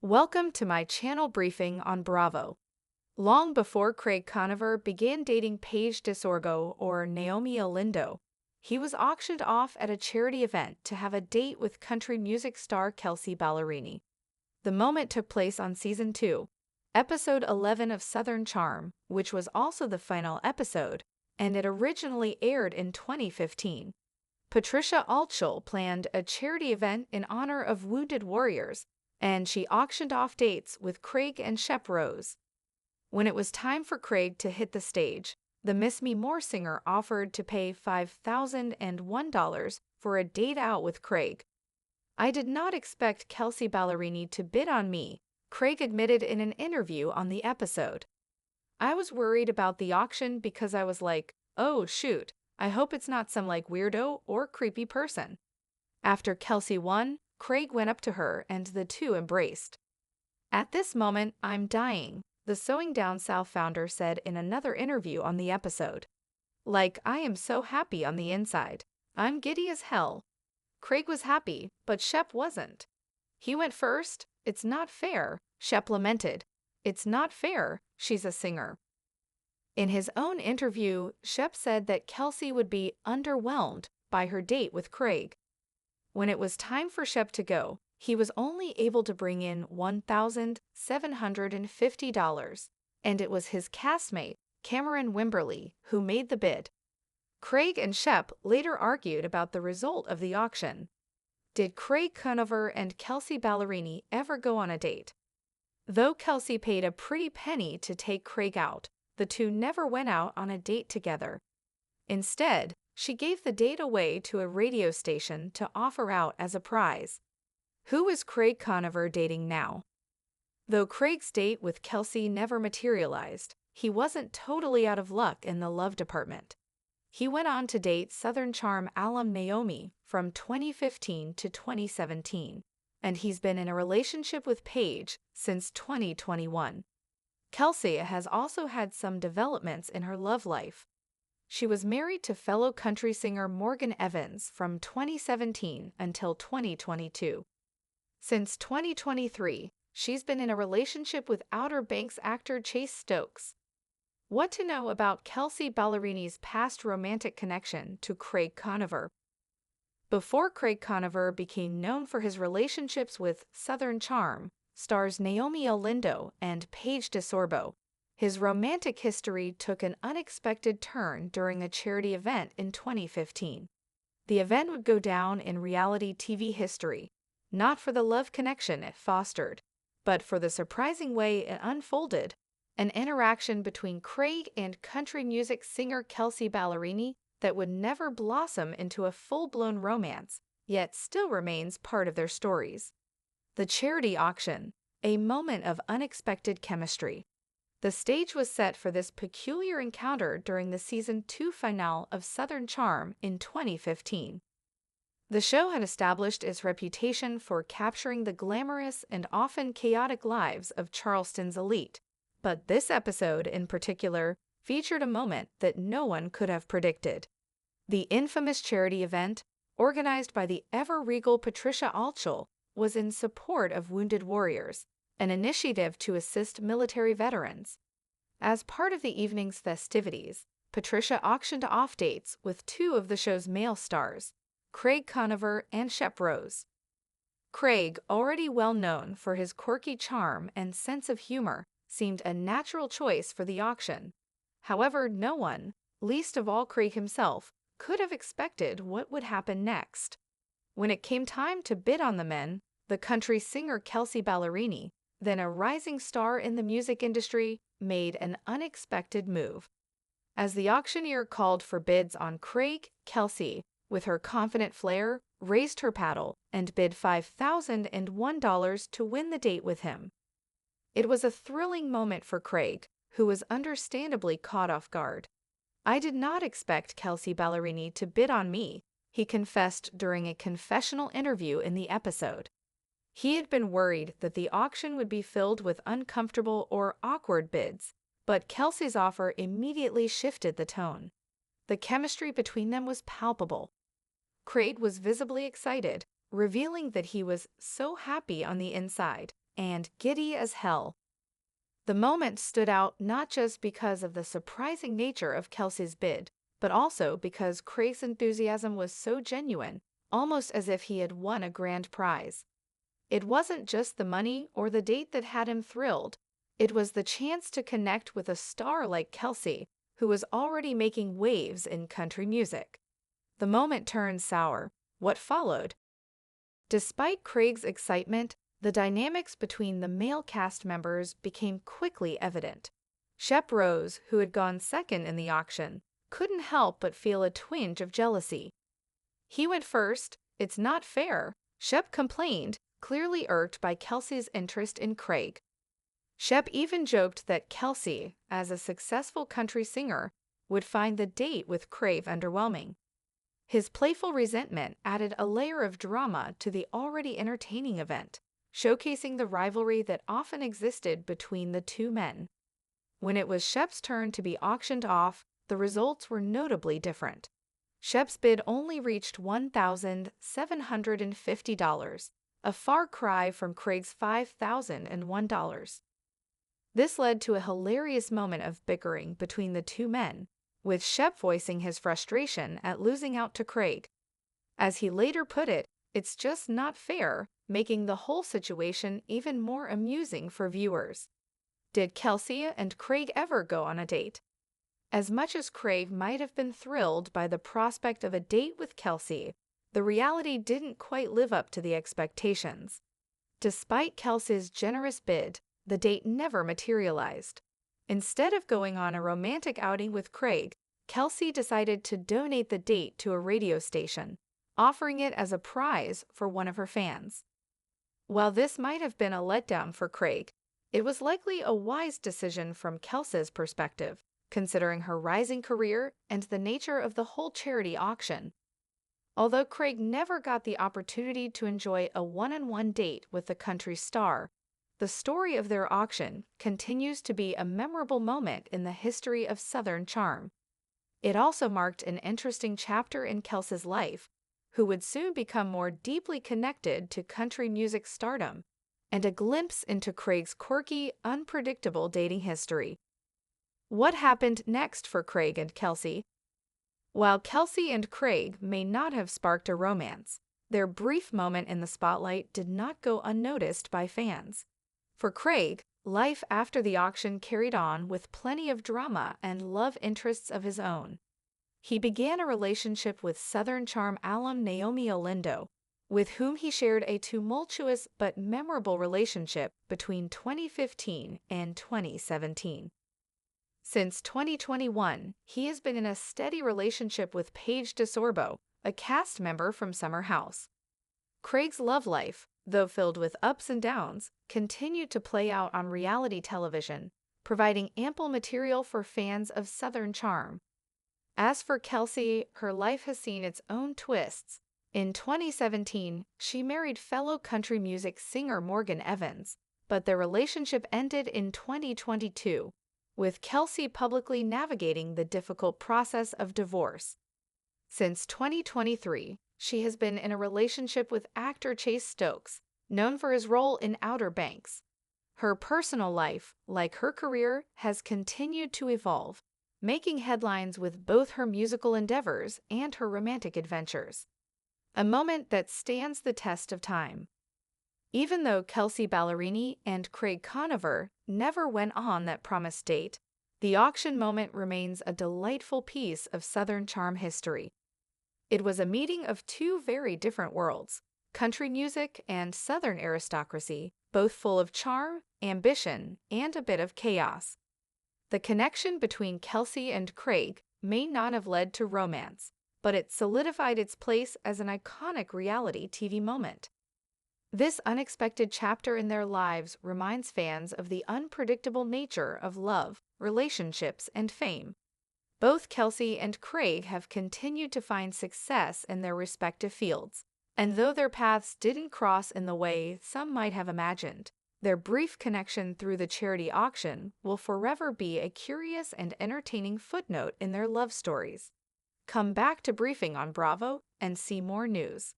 Welcome to my channel briefing on Bravo. Long before Craig Conover began dating Paige DeSorgo or Naomi Olindo, he was auctioned off at a charity event to have a date with country music star Kelsea Ballerini. The moment took place on Season 2, Episode 11 of Southern Charm, which was also the final episode, and it originally aired in 2015. Patricia Altschul planned a charity event in honor of wounded warriors, and she auctioned off dates with Craig and Shep Rose. When it was time for Craig to hit the stage, the Miss Me More singer offered to pay $5,001 for a date out with Craig. "I did not expect Kelsea Ballerini to bid on me," Craig admitted in an interview on the episode. "I was worried about the auction because I was like, oh shoot, I hope it's not some weirdo or creepy person." After Kelsea won, Craig went up to her and the two embraced. "At this moment, I'm dying," the Sewing Down South founder said in another interview on the episode. I am so happy on the inside. I'm giddy as hell." Craig was happy, but Shep wasn't. "He went first. It's not fair," Shep lamented. "It's not fair. She's a singer." In his own interview, Shep said that Kelsea would be underwhelmed by her date with Craig. When it was time for Shep to go, he was only able to bring in $1,750, and it was his castmate, Cameron Wimberly, who made the bid. Craig and Shep later argued about the result of the auction. Did Craig Conover and Kelsea Ballerini ever go on a date? Though Kelsea paid a pretty penny to take Craig out, the two never went out on a date together. Instead, she gave the date away to a radio station to offer out as a prize. Who is Craig Conover dating now? Though Craig's date with Kelsea never materialized, he wasn't totally out of luck in the love department. He went on to date Southern Charm alum Naomi from 2015 to 2017, and he's been in a relationship with Paige since 2021. Kelsea has also had some developments in her love life. She was married to fellow country singer Morgan Evans from 2017 until 2022. Since 2023, she's been in a relationship with Outer Banks actor Chase Stokes. What to know about Kelsea Ballerini's past romantic connection to Craig Conover? Before Craig Conover became known for his relationships with Southern Charm, stars Naomi Olindo and Paige DeSorbo, his romantic history took an unexpected turn during a charity event in 2015. The event would go down in reality TV history, not for the love connection it fostered, but for the surprising way it unfolded, an interaction between Craig and country music singer Kelsea Ballerini that would never blossom into a full-blown romance, yet still remains part of their stories. The charity auction, a moment of unexpected chemistry. The stage was set for this peculiar encounter during the Season 2 finale of Southern Charm in 2015. The show had established its reputation for capturing the glamorous and often chaotic lives of Charleston's elite, but this episode in particular featured a moment that no one could have predicted. The infamous charity event, organized by the ever-regal Patricia Altschul, was in support of wounded warriors, an initiative to assist military veterans. As part of the evening's festivities, Patricia auctioned off dates with two of the show's male stars, Craig Conover and Shep Rose. Craig, already well known for his quirky charm and sense of humor, seemed a natural choice for the auction. However, no one, least of all Craig himself, could have expected what would happen next. When it came time to bid on the men, the country singer Kelsea Ballerini, then a rising star in the music industry, made an unexpected move. As the auctioneer called for bids on Craig, Kelsea, with her confident flair, raised her paddle and bid $5,001 to win the date with him. It was a thrilling moment for Craig, who was understandably caught off guard. "I did not expect Kelsea Ballerini to bid on me," he confessed during a confessional interview in the episode. He had been worried that the auction would be filled with uncomfortable or awkward bids, but Kelsea's offer immediately shifted the tone. The chemistry between them was palpable. Craig was visibly excited, revealing that he was so happy on the inside and giddy as hell. The moment stood out not just because of the surprising nature of Kelsey's bid, but also because Craig's enthusiasm was so genuine, almost as if he had won a grand prize. It wasn't just the money or the date that had him thrilled. It was the chance to connect with a star like Kelsey, who was already making waves in country music. The moment turned sour. What followed? Despite Craig's excitement, the dynamics between the male cast members became quickly evident. Shep Rose, who had gone second in the auction, couldn't help but feel a twinge of jealousy. "He went first. It's not fair," Shep complained, clearly irked by Kelsey's interest in Craig. Shep even joked that Kelsey, as a successful country singer, would find the date with Craig underwhelming. His playful resentment added a layer of drama to the already entertaining event, showcasing the rivalry that often existed between the two men. When it was Shep's turn to be auctioned off, the results were notably different. Shep's bid only reached $1,750, a far cry from Craig's $5,001. This led to a hilarious moment of bickering between the two men, with Shep voicing his frustration at losing out to Craig. As he later put it, "It's just not fair," making the whole situation even more amusing for viewers. Did Kelsey and Craig ever go on a date? As much as Craig might have been thrilled by the prospect of a date with Kelsey, the reality didn't quite live up to the expectations. Despite Kelsey's generous bid, the date never materialized. Instead of going on a romantic outing with Craig, Kelsey decided to donate the date to a radio station, offering it as a prize for one of her fans. While this might have been a letdown for Craig, it was likely a wise decision from Kelsey's perspective, considering her rising career and the nature of the whole charity auction. Although Craig never got the opportunity to enjoy a one-on-one date with the country star, the story of their auction continues to be a memorable moment in the history of Southern charm. It also marked an interesting chapter in Kelsey's life, who would soon become more deeply connected to country music stardom, and a glimpse into Craig's quirky, unpredictable dating history. What happened next for Craig and Kelsey? While Kelsey and Craig may not have sparked a romance, their brief moment in the spotlight did not go unnoticed by fans. For Craig, life after the auction carried on with plenty of drama and love interests of his own. He began a relationship with Southern Charm alum Naomi Olindo, with whom he shared a tumultuous but memorable relationship between 2015 and 2017. Since 2021, he has been in a steady relationship with Paige DeSorbo, a cast member from Summer House. Craig's love life, though filled with ups and downs, continued to play out on reality television, providing ample material for fans of Southern charm. As for Kelsey, her life has seen its own twists. In 2017, she married fellow country music singer Morgan Evans, but their relationship ended in 2022, with Kelsey publicly navigating the difficult process of divorce. Since 2023, she has been in a relationship with actor Chase Stokes, known for his role in Outer Banks. Her personal life, like her career, has continued to evolve, making headlines with both her musical endeavors and her romantic adventures. A moment that stands the test of time. Even though Kelsea Ballerini and Craig Conover never went on that promised date, the auction moment remains a delightful piece of Southern charm history. It was a meeting of two very different worlds, country music and Southern aristocracy, both full of charm, ambition, and a bit of chaos. The connection between Kelsey and Craig may not have led to romance, but it solidified its place as an iconic reality TV moment. This unexpected chapter in their lives reminds fans of the unpredictable nature of love, relationships, and fame. Both Kelsey and Craig have continued to find success in their respective fields, and though their paths didn't cross in the way some might have imagined, their brief connection through the charity auction will forever be a curious and entertaining footnote in their love stories. Come back to Briefing on Bravo and see more news.